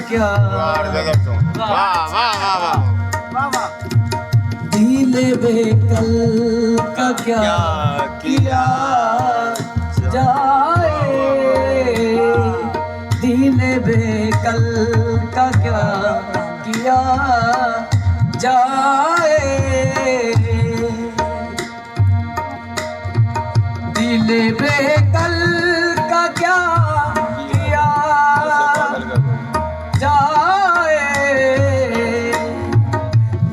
क्या वाह वाह वाह वाह दिल बेकल का क्या किया जाए, दिल बेकल का क्या किया जाए, दिल बेकल का क्या किया जाए,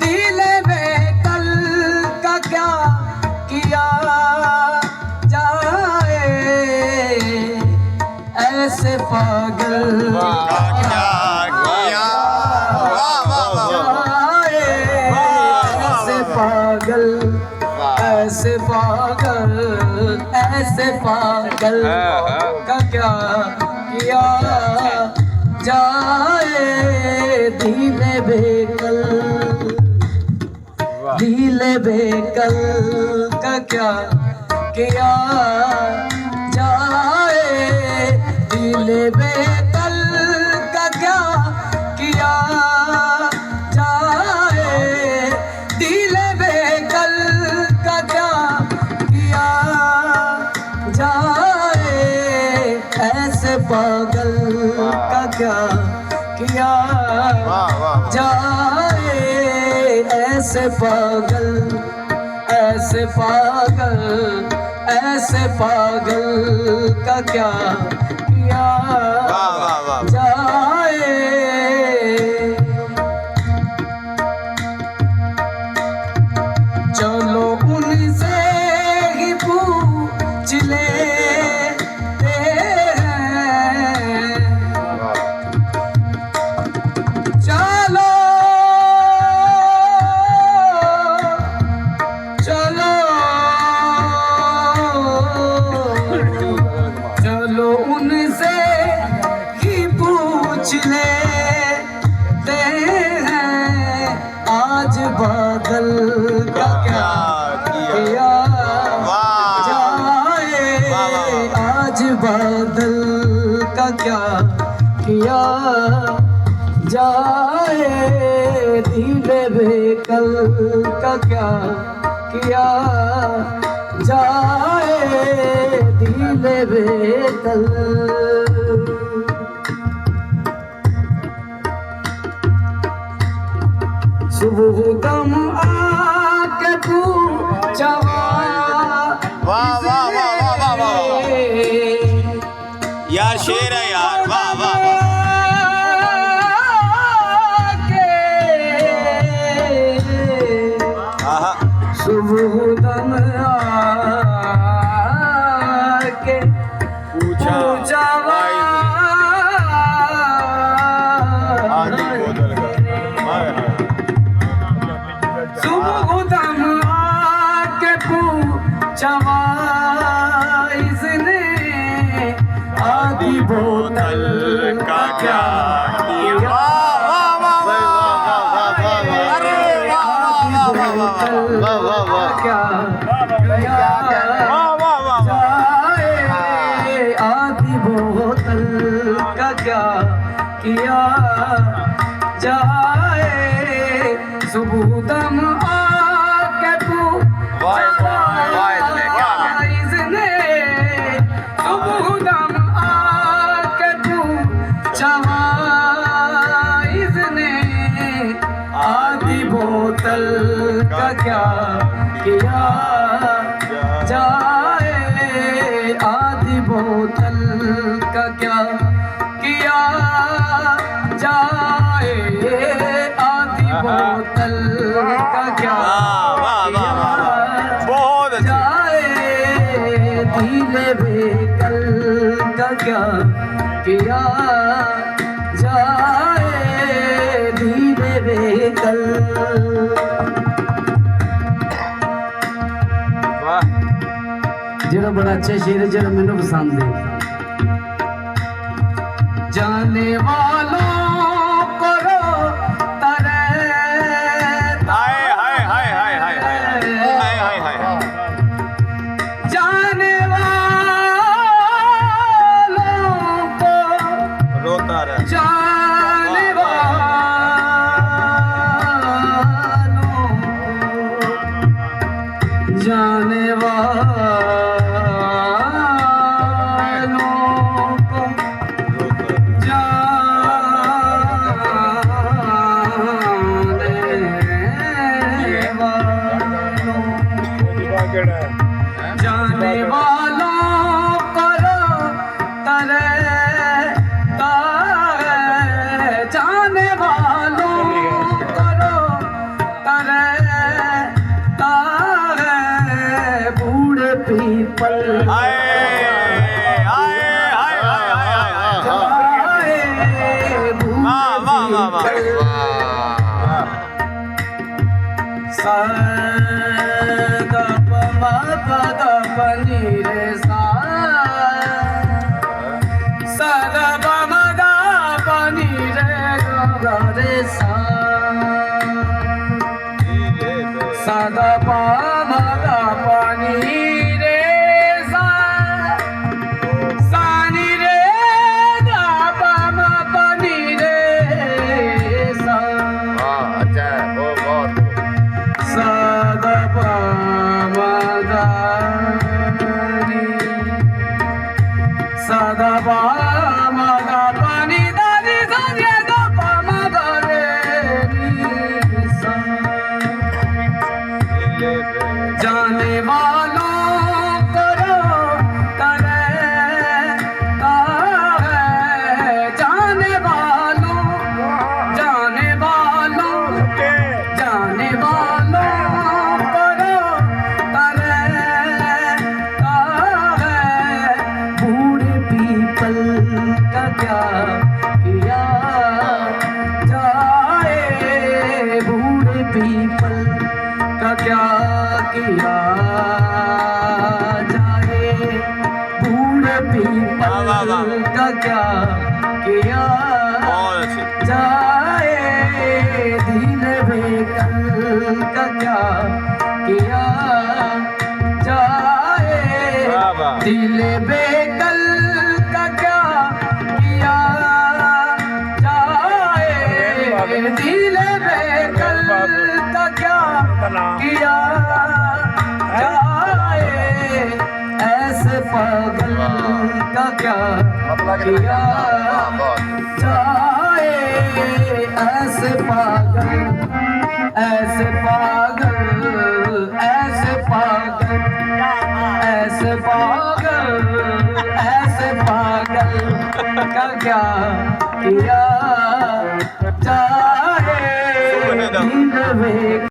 दिल बेकल का क्या किया जाए, ऐसे पागल क्या किया ऐसे पागल, ऐसे पागल, ऐसे पागल का क्या किया जाए, दिल बेकल, दिल बेकल का क्या किया जाए, दिल बेकल का क्या किया जाए, दिल बेकल का क्या किया जाए, ऐसे पागल का क्या किया जाए, ऐसे पागल, ऐसे पागल, ऐसे पागल का क्या किया जाए, चलो उनसे ही पूछ लेते हैं, चलो चलो चलो उनसे ही पूछ लेते हैं, आज बादल का क्या किया जाए, आज बादल का क्या किया जाए, दिल बेकल का क्या किया जाए, दिल बेकल। सुबह दम आके पूछा वाह वाह वाह वाह वाह यार शेर है यार वाह वाह वाह सुबह दम आके पूछा सुबह दम आके पूछा इसने, आधी बोतल का क्या किया, क्या जाए, आधी बोतल का क्या किया जाए, सुबह दम आके पूछा इसने, सुबह दम आके पूछा इसने, आधी बोतल का क्या किया जाए, आधी बोतल का क्या किया जाए, आधी बोतल का क्या बहुत जाए, दिल बेकल का क्या किया जाए, दिल बेकल। जेड़ा बड़ा अच्छा शेर है, जेड़ा मैंने पसंद है, जाने वालों को रोता रहता, हाय हाय हाय हाय हाय हाय हाय हाय हाय जाने वालों को रोता रहे जाने जाने वालों को जाने वालों करो तरे तारे जाने वालों करो तरे तारे बूढ़े पीपल आए आए आए आए वाह वाह वाह वाह Sada pa ma da pa ni re sa sa ni re da pa ma pa ni re sa अच्छा वो बहुत Sada pa ma da ni Sada pa ma da pa ni da ni sa ni da pa ma da re ni sa जाने वालों करो करे तारे जाने वालों करो करे तारे बूढ़े पीपल का क्या किया जाए बूढ़े पीपल का क्या किया जाए बूढ़े पीपल का क्या किया बहुत अच्छी जाए दिल बेकल का क्या किया जाए वाह वाह दिल बेकल का क्या किया जाए दिल बेकल का क्या किया जाए ऐसे पागल का क्या किया जाए ऐसे पागल ऐसे पागल ऐसे पागल ऐसे पागल ऐसे पागल का क्या किया जाए दिल में